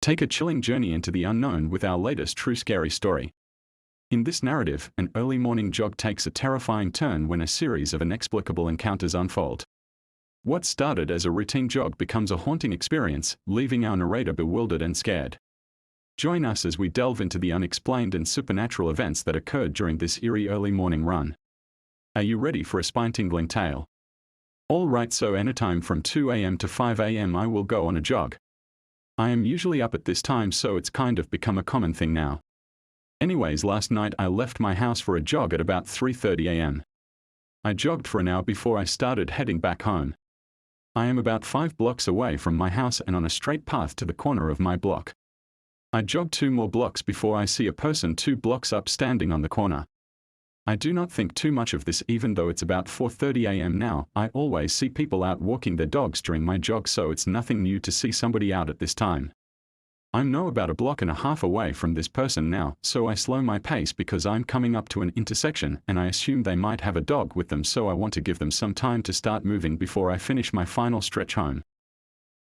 Take a chilling journey into the unknown with our latest true scary story. In this narrative, an early morning jog takes a terrifying turn when a series of inexplicable encounters unfold. What started as a routine jog becomes a haunting experience, leaving our narrator bewildered and scared. Join us as we delve into the unexplained and supernatural events that occurred during this eerie early morning run. Are you ready for a spine-tingling tale? All right, so anytime from 2 a.m. to 5 a.m. I will go on a jog. I am usually up at this time, so it's kind of become a common thing now. Anyways, last night I left my house for a jog at about 3:30 a.m. I jogged for an hour before I started heading back home. I am about 5 blocks away from my house and on a straight path to the corner of my block. I jog 2 more blocks before I see a person 2 blocks up standing on the corner. I do not think too much of this, even though it's about 4:30 a.m. now. I always see people out walking their dogs during my jog, so it's nothing new to see somebody out at this time. I'm now about 1.5 blocks away from this person now, so I slow my pace because I'm coming up to an intersection and I assume they might have a dog with them, so I want to give them some time to start moving before I finish my final stretch home.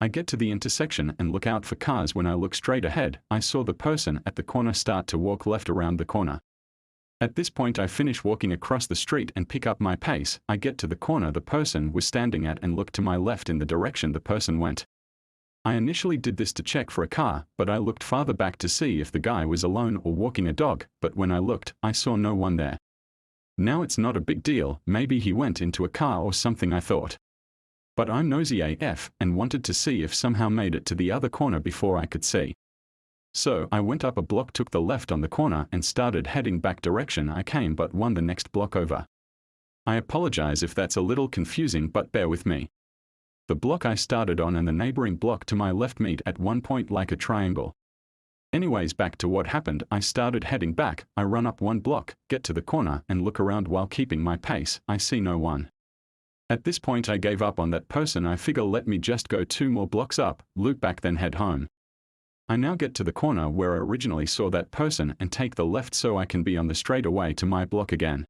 I get to the intersection and look out for cars. When I look straight ahead, I saw the person at the corner start to walk left around the corner. At this point I finish walking across the street and pick up my pace. I get to the corner the person was standing at and look to my left in the direction the person went. I initially did this to check for a car, but I looked farther back to see if the guy was alone or walking a dog, but when I looked, I saw no one there. Now it's not a big deal, maybe he went into a car or something, I thought. But I'm nosy AF and wanted to see if somehow made it to the other corner before I could see. So I went up 1 block, took the left on the corner and started heading back direction I came, but one the next block over. I apologize if that's a little confusing, but bear with me. The block I started on and the neighboring block to my left meet at one point like a triangle. Anyways, back to what happened. I started heading back. I run up 1 block, get to the corner and look around while keeping my pace. I see no one. At this point I gave up on that person. I figure let me just go 2 more blocks up, loop back, then head home. I now get to the corner where I originally saw that person and take the left so I can be on the straightaway to my block again.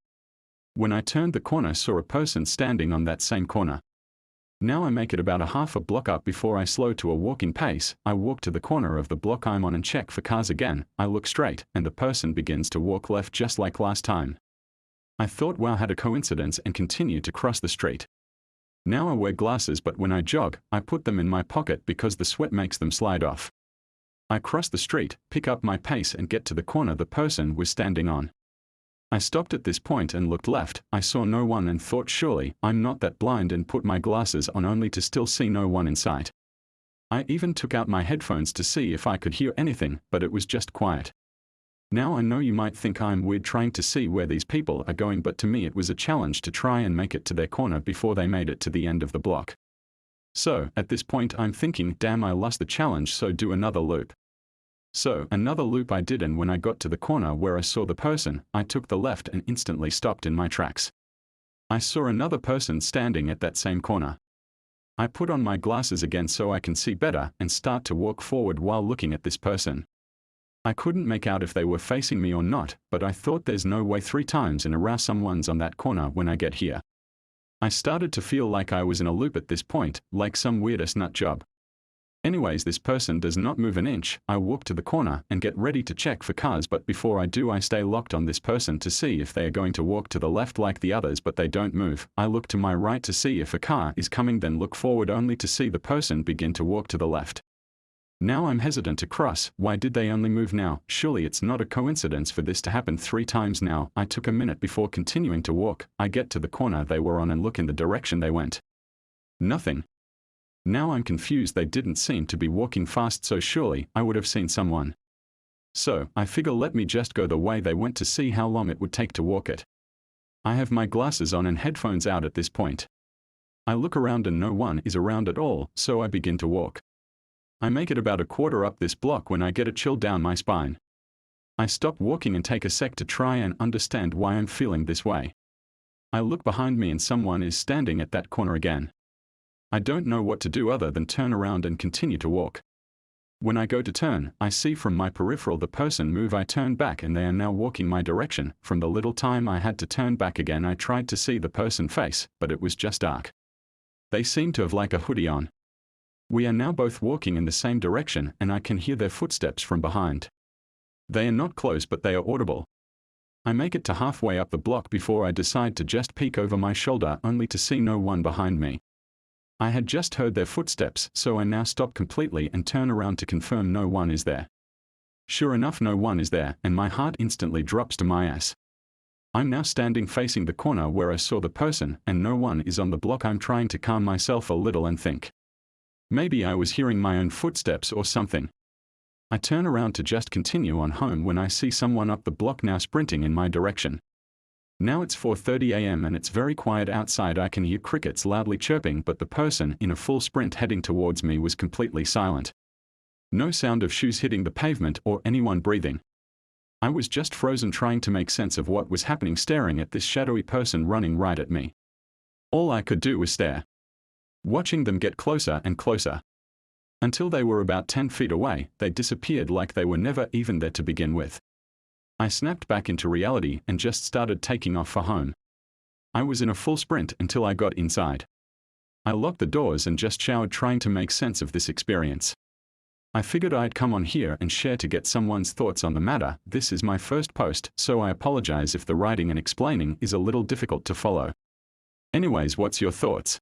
When I turned the corner, saw a person standing on that same corner. Now I make it about 1/2 block up before I slow to a walking pace. I walk to the corner of the block I'm on and check for cars again. I look straight and the person begins to walk left just like last time. I thought, wow, had a coincidence, and continue to cross the street. Now I wear glasses, but when I jog, I put them in my pocket because the sweat makes them slide off. I cross the street, pick up my pace and get to the corner the person was standing on. I stopped at this point and looked left. I saw no one and thought, surely I'm not that blind, and put my glasses on only to still see no one in sight. I even took out my headphones to see if I could hear anything, but it was just quiet. Now I know you might think I'm weird trying to see where these people are going, but to me it was a challenge to try and make it to their corner before they made it to the end of the block. So, at this point I'm thinking, damn, I lost the challenge, so do another loop. So, another loop I did, and when I got to the corner where I saw the person, I took the left and instantly stopped in my tracks. I saw another person standing at that same corner. I put on my glasses again so I can see better and start to walk forward while looking at this person. I couldn't make out if they were facing me or not, but I thought there's no way 3 times in a row someone's on that corner when I get here. I started to feel like I was in a loop at this point, like some weirdest nut job. Anyways, this person does not move an inch. I walk to the corner and get ready to check for cars, but before I do I stay locked on this person to see if they are going to walk to the left like the others, but they don't move. I look to my right to see if a car is coming, then look forward only to see the person begin to walk to the left. Now I'm hesitant to cross. Why did they only move now? Surely it's not a coincidence for this to happen 3 times now. I took a minute before continuing to walk. I get to the corner they were on and look in the direction they went. Nothing. Now I'm confused. They didn't seem to be walking fast, so surely I would have seen someone. So I figure let me just go the way they went to see how long it would take to walk it. I have my glasses on and headphones out at this point. I look around and no one is around at all, so I begin to walk. I make it about 1/4 up this block when I get a chill down my spine. I stop walking and take a sec to try and understand why I'm feeling this way. I look behind me and someone is standing at that corner again. I don't know what to do other than turn around and continue to walk. When I go to turn, I see from my peripheral the person move. I turn back and they are now walking my direction. From the little time I had to turn back again, I tried to see the person face, but it was just dark. They seemed to have like a hoodie on. We are now both walking in the same direction and I can hear their footsteps from behind. They are not close but they are audible. I make it to halfway up the block before I decide to just peek over my shoulder only to see no one behind me. I had just heard their footsteps, so I now stop completely and turn around to confirm no one is there. Sure enough, no one is there, and my heart instantly drops to my ass. I'm now standing facing the corner where I saw the person, and no one is on the block. I'm trying to calm myself a little and think, maybe I was hearing my own footsteps or something. I turn around to just continue on home when I see someone up the block now sprinting in my direction. Now it's 4:30 a.m. and it's very quiet outside. I can hear crickets loudly chirping, but the person in a full sprint heading towards me was completely silent. No sound of shoes hitting the pavement or anyone breathing. I was just frozen trying to make sense of what was happening, staring at this shadowy person running right at me. All I could do was stare, watching them get closer and closer. Until they were about 10 feet away, they disappeared like they were never even there to begin with. I snapped back into reality and just started taking off for home. I was in a full sprint until I got inside. I locked the doors and just showered, trying to make sense of this experience. I figured I'd come on here and share to get someone's thoughts on the matter. This is my first post, so I apologize if the writing and explaining is a little difficult to follow. Anyways, what's your thoughts?